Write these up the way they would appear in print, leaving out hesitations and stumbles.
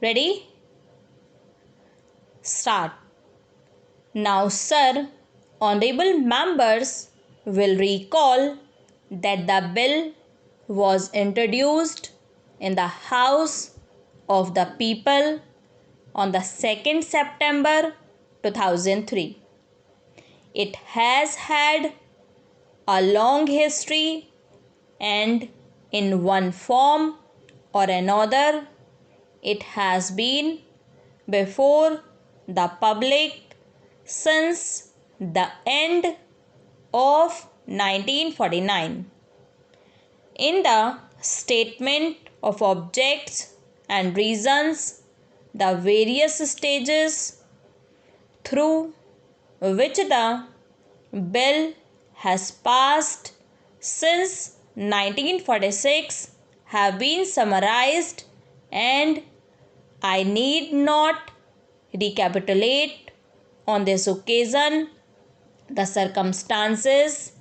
Ready? Start. Now, sir, honorable members will recall that the bill was introduced in the House of the People on the 2nd September 2003. It has had a long history and in one form or another it has been before the public since the end of 1949. In the statement of objects and reasons, the various stages through which the bill has passed since 1946 have been summarized, and I need not recapitulate on this occasion the circumstances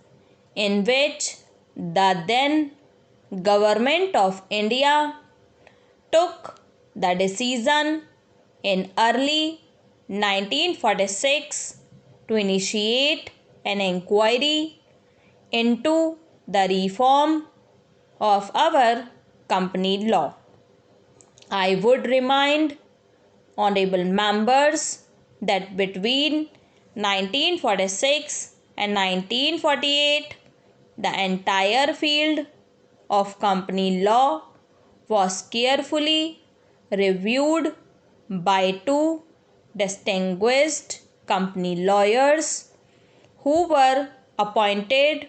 in which the then Government of India took the decision in early 1946 to initiate an inquiry into the reform of our company law. I would remind honorable members that between 1946 and 1948, the entire field of company law was carefully reviewed by two distinguished company lawyers who were appointed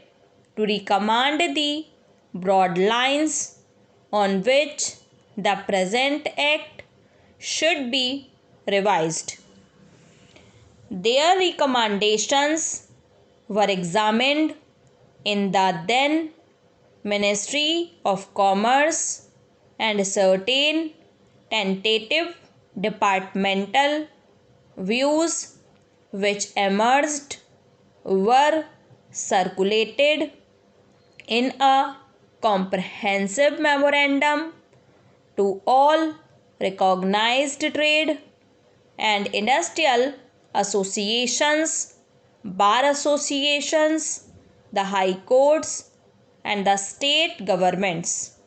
to recommend the broad lines on which the present act should be revised. Their recommendations were examined in the then Ministry of Commerce, and certain tentative departmental views which emerged were circulated in a comprehensive memorandum to all recognized trade and industrial associations, bar associations, the high courts, and the state governments.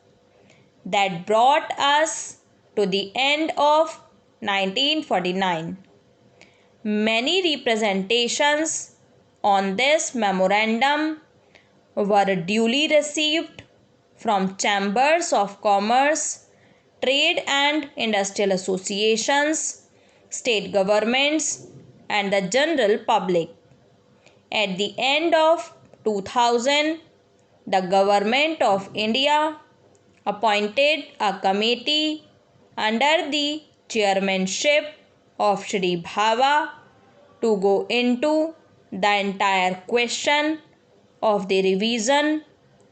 That brought us to the end of 1949. Many representations on this memorandum were duly received from chambers of commerce, trade and industrial associations, state governments, and the general public. At the end of 2000, the Government of India appointed a committee under the chairmanship of Shri Bhava to go into the entire question of the revision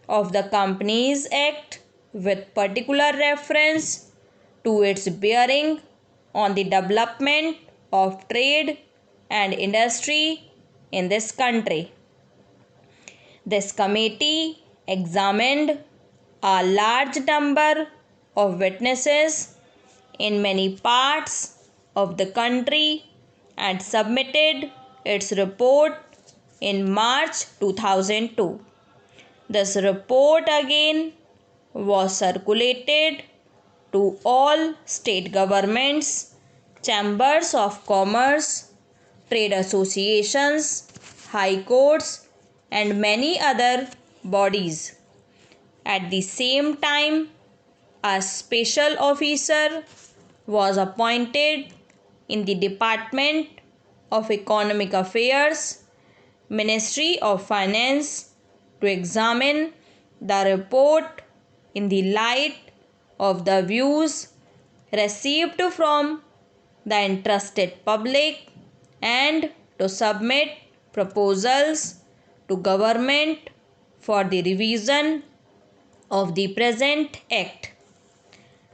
of the Companies Act with particular reference to its bearing on the development of trade and industry in this country. This committee examined a large number of witnesses in many parts of the country and submitted its report in March 2002. This report again was circulated to all state governments, chambers of commerce, trade associations, high courts, and many other bodies. At the same time, a special officer was appointed in the Department of Economic Affairs, Ministry of Finance, to examine the report in the light of the views received from the interested public and to submit proposals to government for the revision of the present act.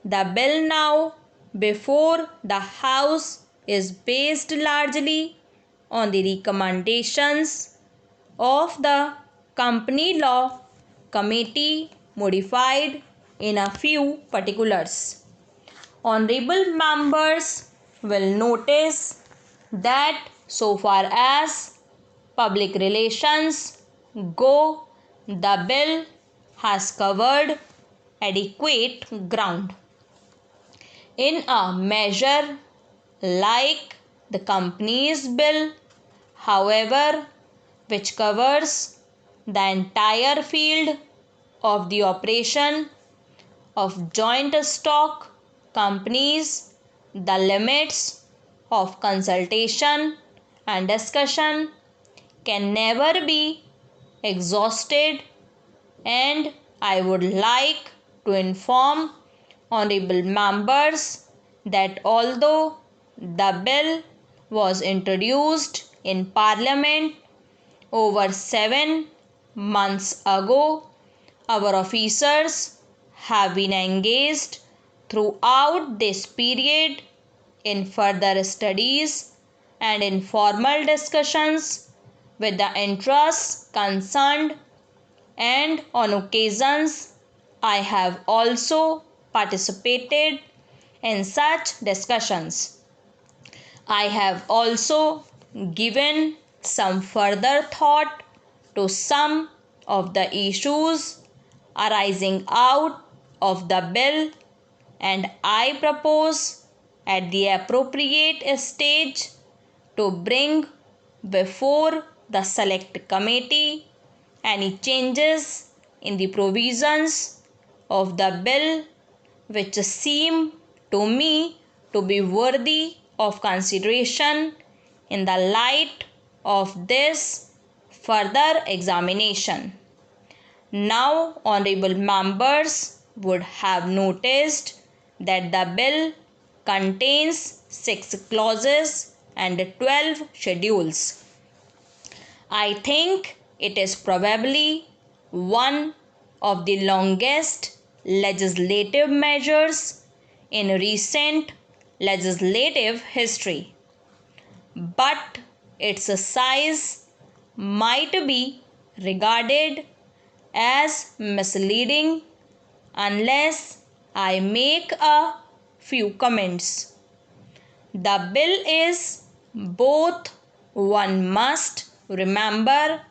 The bill now before the House is based largely on the recommendations of the Company Law Committee, modified in a few particulars. Honorable members will notice that so far as public relations go, the bill has covered adequate ground. In a measure like the Companies Bill, however, which covers the entire field of the operation of joint stock companies, the limits of consultation and discussion can never be exhausted, and I would like to inform honorable members that although the bill was introduced in Parliament over 7 months ago, our officers have been engaged throughout this period in further studies and informal discussions with the interests concerned, and on occasions I have also participated in such discussions. I have also given some further thought to some of the issues arising out of the bill, and I propose at the appropriate stage to bring before the select committee any changes in the provisions of the bill which seem to me to be worthy of consideration in the light of this further examination. Now, honorable members would have noticed that the bill contains 6 clauses and 12 schedules. I think it is probably one of the longest legislative measures in recent legislative history, but its size might be regarded as misleading unless I make a few comments. The bill is both, one must remember,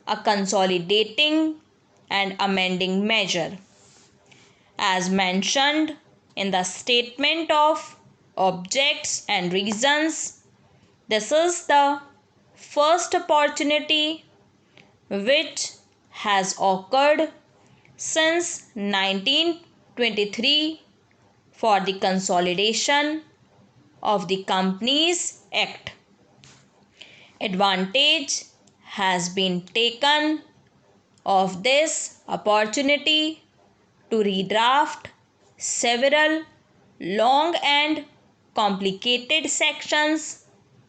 a consolidating and amending measure. As mentioned in the statement of objects and reasons, this is the first opportunity which has occurred since 1923 for the consolidation of the Companies Act. Advantage has been taken of this opportunity to redraft several long and complicated sections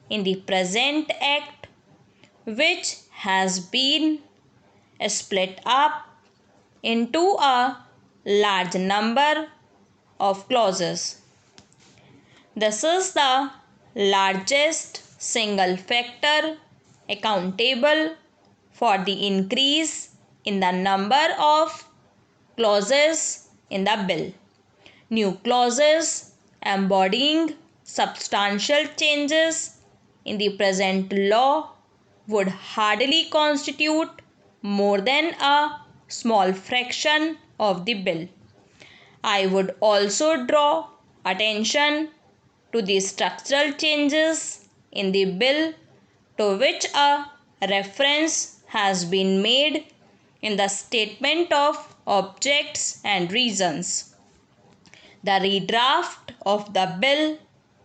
in the present Act, which has been split up into a large number of clauses. This is the largest single factor accountable for the increase in the number of clauses in the bill. New clauses embodying substantial changes in the present law would hardly constitute more than a small fraction of the bill. I would also draw attention to the structural changes in the bill to which a reference has been made in the statement of objects and reasons. The redraft of the bill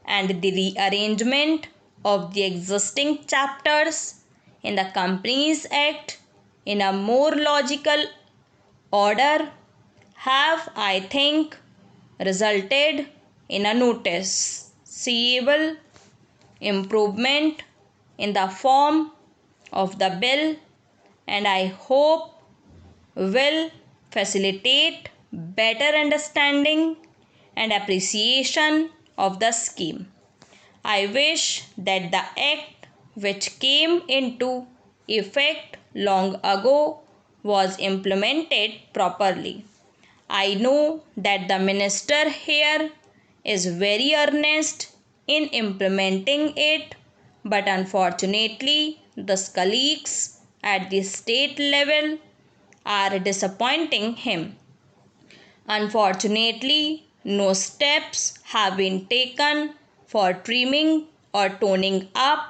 and the rearrangement of the existing chapters in the Companies Act in a more logical order have, I think, resulted in a noticeable improvement in the form of the bill, and I hope will facilitate better understanding and appreciation of the scheme. I wish that the Act, which came into effect long ago, was implemented properly. I know that the minister here is very earnest in implementing it, but unfortunately, the colleagues at the state level are disappointing him. Unfortunately, no steps have been taken for trimming or toning up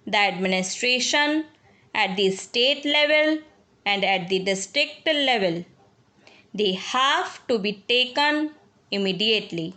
the administration at the state level and at the district level. They have to be taken immediately.